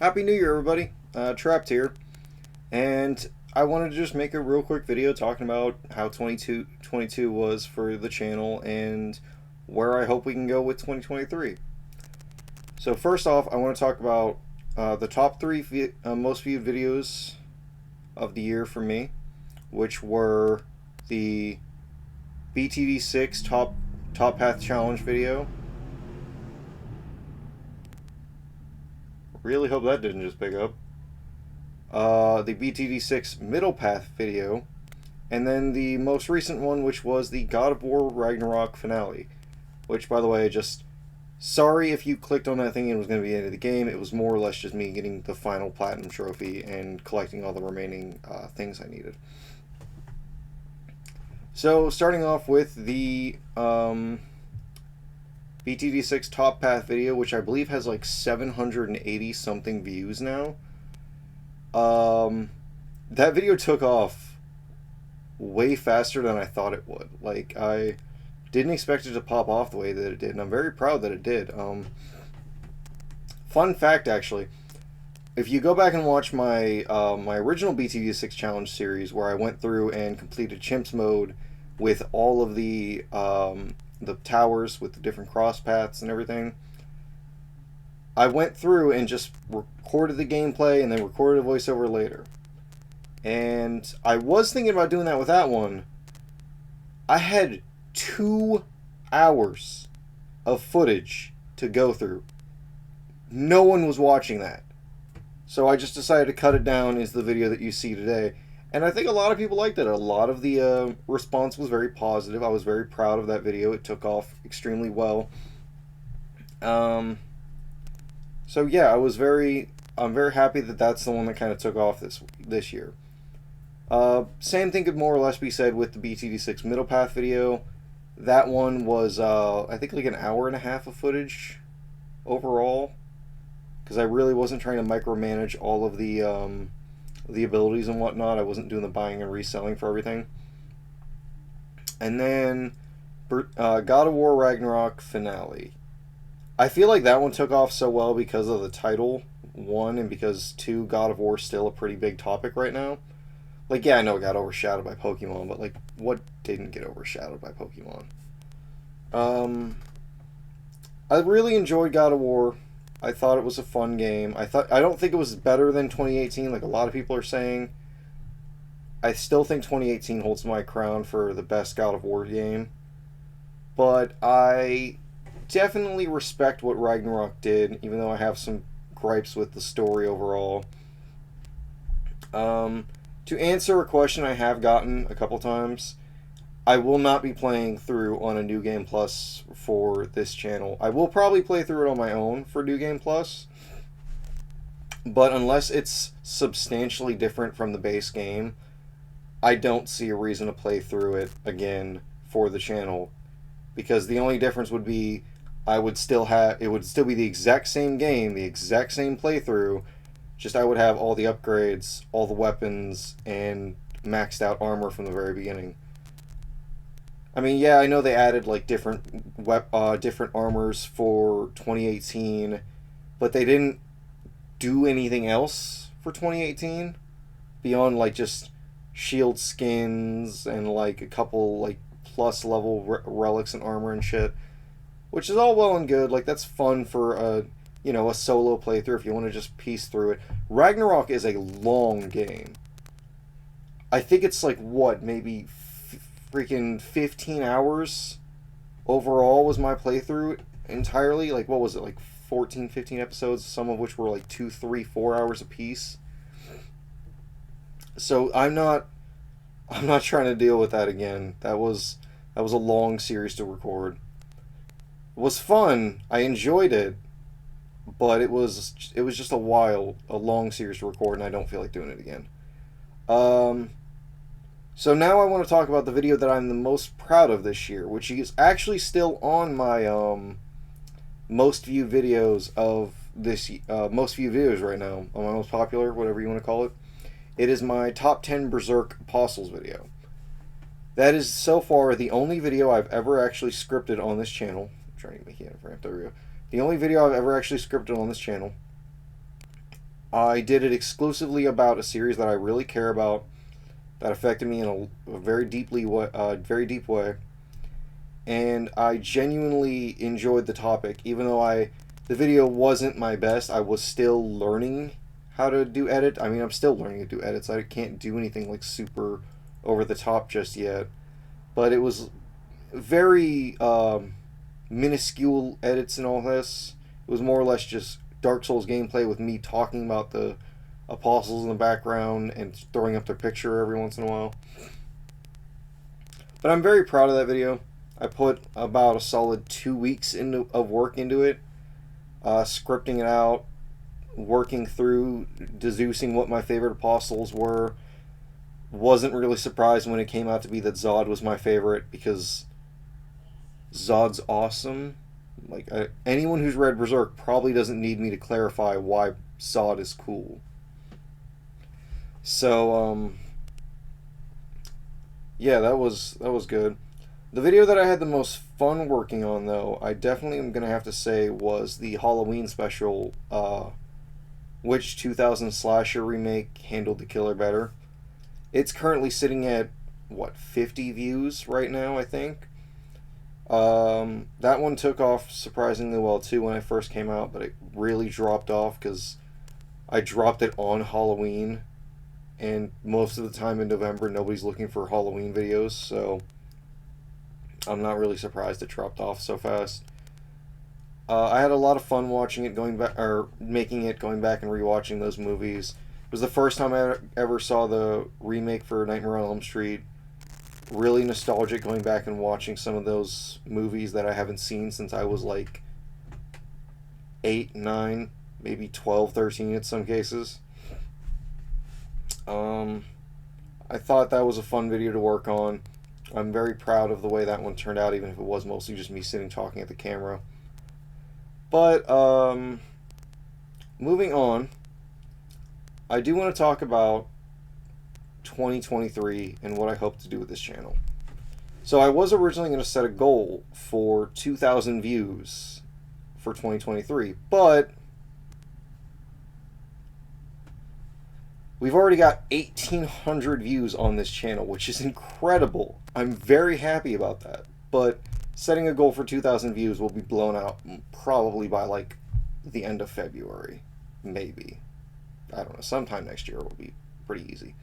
Happy New Year, everybody. Trapped here, and I wanted to just make a real quick video talking about how 22 was for the channel and where I hope we can go with 2023. So first off, I want to talk about the top three most viewed videos of the year for me, which were the BTD6 Top Path Challenge video. Really hope that didn't just pick up. The BTD6 Middle Path video, and then the most recent one, which was the God of War Ragnarok finale. Which, by the way, sorry if you clicked on that thing and it was going to be the end of the game. It was more or less just me getting the final platinum trophy and collecting all the remaining things I needed. So, starting off with the BTD6 Top Path video, which I believe has like 780 something views now. That video took off way faster than I thought it would. Like, I didn't expect it to pop off the way that it did, and I'm very proud that it did. Fun fact, actually, if you go back and watch my my original BTD6 challenge series, where I went through and completed Chimps mode with all of the towers with the different cross paths and everything, I went through and just recorded the gameplay and then recorded a voiceover later. And I was thinking about doing that with that one. I had 2 hours of footage to go through. No one was watching that. So I just decided to cut it down as the video that you see today. And I think a lot of people liked it. A lot of the response was very positive. I was very proud of that video. It took off extremely well. So yeah, I'm very happy that that's the one that kind of took off this year. Same thing could more or less be said with the BTD6 Middle Path video. That one was I think like an hour and a half of footage overall, because I really wasn't trying to micromanage all of the abilities and whatnot. I wasn't doing the buying and reselling for everything. And then God of War Ragnarok finale. I feel like that one took off so well because of the title, 1, and because 2, God of War is still a pretty big topic right now. Like, yeah, I know it got overshadowed by Pokemon, but like, what didn't get overshadowed by Pokemon? I really enjoyed God of War. I thought it was a fun game. I don't think it was better than 2018, like a lot of people are saying. I still think 2018 holds my crown for the best God of War game. But I definitely respect what Ragnarok did, even though I have some gripes with the story overall. To answer a question I have gotten a couple times, I will not be playing through on a New Game Plus for this channel. I will probably play through it on my own for New Game Plus, but unless it's substantially different from the base game, I don't see a reason to play through it again for the channel, because the only difference would be it would still be the exact same game, the exact same playthrough, just I would have all the upgrades, all the weapons, and maxed out armor from the very beginning. I mean, yeah, I know they added like different armors for 2018, but they didn't do anything else for 2018 beyond like just shield skins and like a couple like plus level relics and armor and shit, which is all well and good. Like, that's fun for a solo playthrough if you want to just piece through it. Ragnarok is a long game. I think it's like maybe freaking 15 hours overall was my playthrough entirely. Like, what was it, like 14, 15 episodes, some of which were like 2, 3, 4 hours a piece. So I'm not trying to deal with that again. That was a long series to record. It was fun. I enjoyed it, but it was just a long series to record, and I don't feel like doing it again. So now I want to talk about the video that I'm the most proud of this year, which is actually still on my most viewed videos of this most viewed videos right now, on my most popular, whatever you want to call it. It is my top 10 Berserk Apostles video. That is so far the only video I've ever actually scripted on this channel. I'm trying to make it ramp. There we go. The only video I've ever actually scripted on this channel. I did it exclusively about a series that I really care about, that affected me in a very deep way, and I genuinely enjoyed the topic. Even though the video wasn't my best, I was still learning how to do edit. I mean, I'm still learning to do edits. I can't do anything like super over the top just yet, but it was very minuscule edits and all this. It was more or less just Dark Souls gameplay with me talking about the apostles in the background and throwing up their picture every once in a while. But I'm very proud of that video. I put about a solid 2 weeks of work into it, scripting it out, working through, deducing what my favorite apostles were. Wasn't really surprised when it came out to be that Zod was my favorite, because Zod's awesome. Like, anyone who's read Berserk probably doesn't need me to clarify why Zod is cool. So, yeah, that was good. The video that I had the most fun working on, though, I definitely am going to have to say was the Halloween special, which 2000 slasher remake handled the killer better. It's currently sitting at, 50 views right now, I think. That one took off surprisingly well, too, when it first came out, but it really dropped off because I dropped it on Halloween, and most of the time in November, nobody's looking for Halloween videos, so I'm not really surprised it dropped off so fast. I had a lot of fun watching it, making it, going back and rewatching those movies. It was the first time I ever saw the remake for Nightmare on Elm Street. Really nostalgic going back and watching some of those movies that I haven't seen since I was like 8, 9, maybe 12, 13 in some cases. I thought that was a fun video to work on. I'm very proud of the way that one turned out, even if it was mostly just me sitting talking at the camera. But, moving on, I do want to talk about 2023 and what I hope to do with this channel. So I was originally going to set a goal for 2,000 views for 2023, but we've already got 1,800 views on this channel, which is incredible. I'm very happy about that. But setting a goal for 2,000 views will be blown out probably by like the end of February. Maybe. I don't know. Sometime next year will be pretty easy.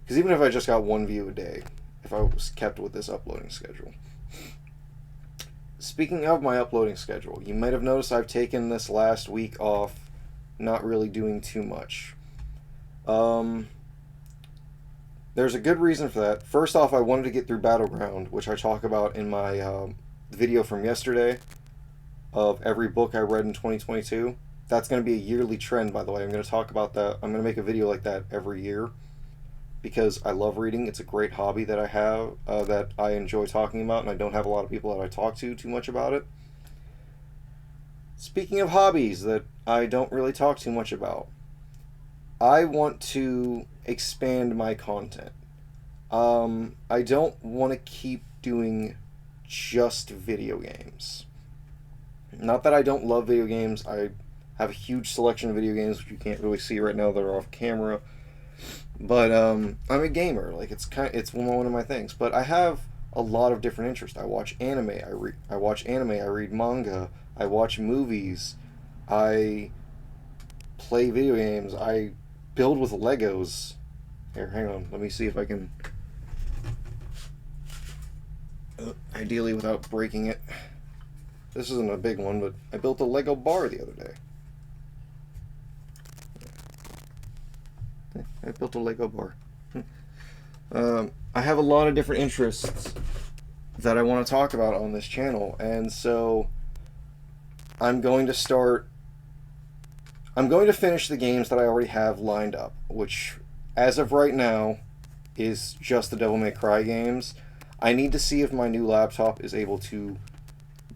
Because even if I just got one view a day, if I was kept with this uploading schedule. Speaking of my uploading schedule, you might have noticed I've taken this last week off, not really doing too much. There's a good reason for that. First off, I wanted to get through Battleground, which I talk about in my video from yesterday of every book I read in 2022. That's going to be a yearly trend, by the way. I'm going to talk about that. I'm going to make a video like that every year because I love reading. It's a great hobby that I have, that I enjoy talking about, and I don't have a lot of people that I talk to too much about it. Speaking of hobbies that I don't really talk too much about, I want to expand my content. I don't want to keep doing just video games. Not that I don't love video games. I have a huge selection of video games, which you can't really see right now that are off camera. But I'm a gamer. Like it's one of my things. But I have a lot of different interests. I watch anime. I watch anime. I read manga. I watch movies. I play video games. I build with Legos. Here, hang on. Let me see if I can. Ideally, without breaking it. This isn't a big one, but I built a Lego bar the other day. I built a Lego bar. I have a lot of different interests that I want to talk about on this channel, and so I'm going to finish the games that I already have lined up, which, as of right now, is just the Devil May Cry games. I need to see if my new laptop is able to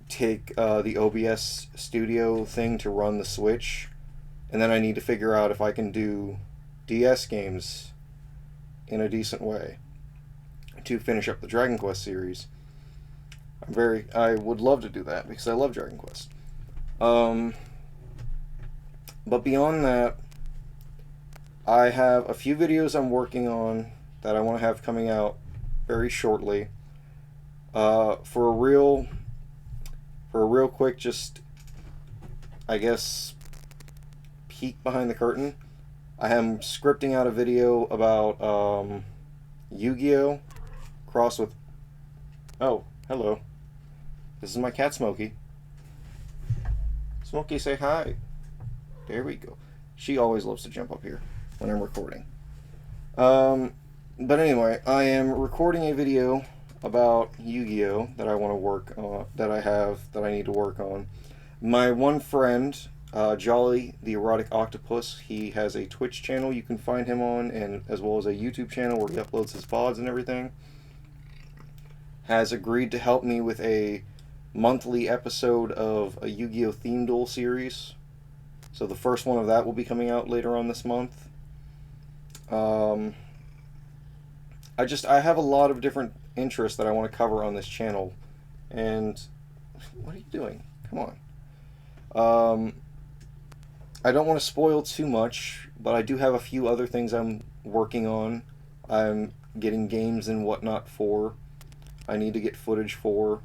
take the OBS Studio thing to run the Switch, and then I need to figure out if I can do DS games in a decent way to finish up the Dragon Quest series. I would love to do that because I love Dragon Quest. But beyond that, I have a few videos I'm working on that I want to have coming out very shortly. For a real quick, just I guess peek behind the curtain. I am scripting out a video about Yu-Gi-Oh! Crossed with. Oh, hello. This is my cat, Smokey. Smokey, say hi. There we go. She always loves to jump up here when I'm recording. But anyway, I am recording a video about Yu-Gi-Oh! That I want to work on, that I need to work on. My one friend, Jolly the Erotic Octopus, he has a Twitch channel you can find him on, and as well as a YouTube channel where he uploads his VODs and everything, has agreed to help me with a monthly episode of a Yu-Gi-Oh! Theme Duel series. So the first one of that will be coming out later on this month. I have a lot of different interests that I want to cover on this channel. And what are you doing? Come on. I don't want to spoil too much, but I do have a few other things I'm working on. I'm getting games and whatnot for. I need to get footage for.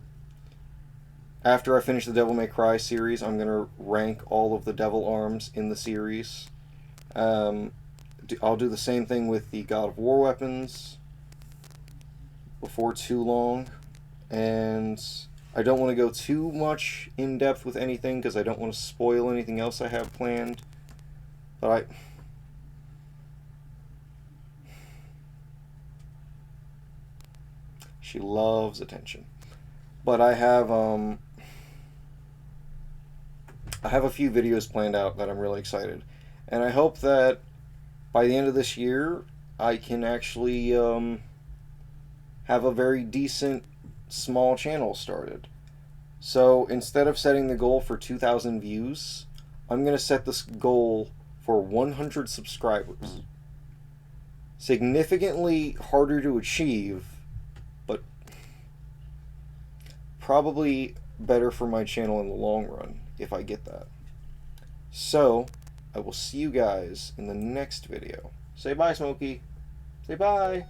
After I finish the Devil May Cry series, I'm going to rank all of the Devil Arms in the series. I'll do the same thing with the God of War weapons before too long. And I don't want to go too much in depth with anything because I don't want to spoil anything else I have planned. But she loves attention. But I have a few videos planned out that I'm really excited. And I hope that by the end of this year, I can actually have a very decent small channel started. So instead of setting the goal for 2,000 views, I'm going to set this goal for 100 subscribers. Significantly harder to achieve, but probably better for my channel in the long run if I get that. So, I will see you guys in the next video. Say bye, Smokey. Say bye.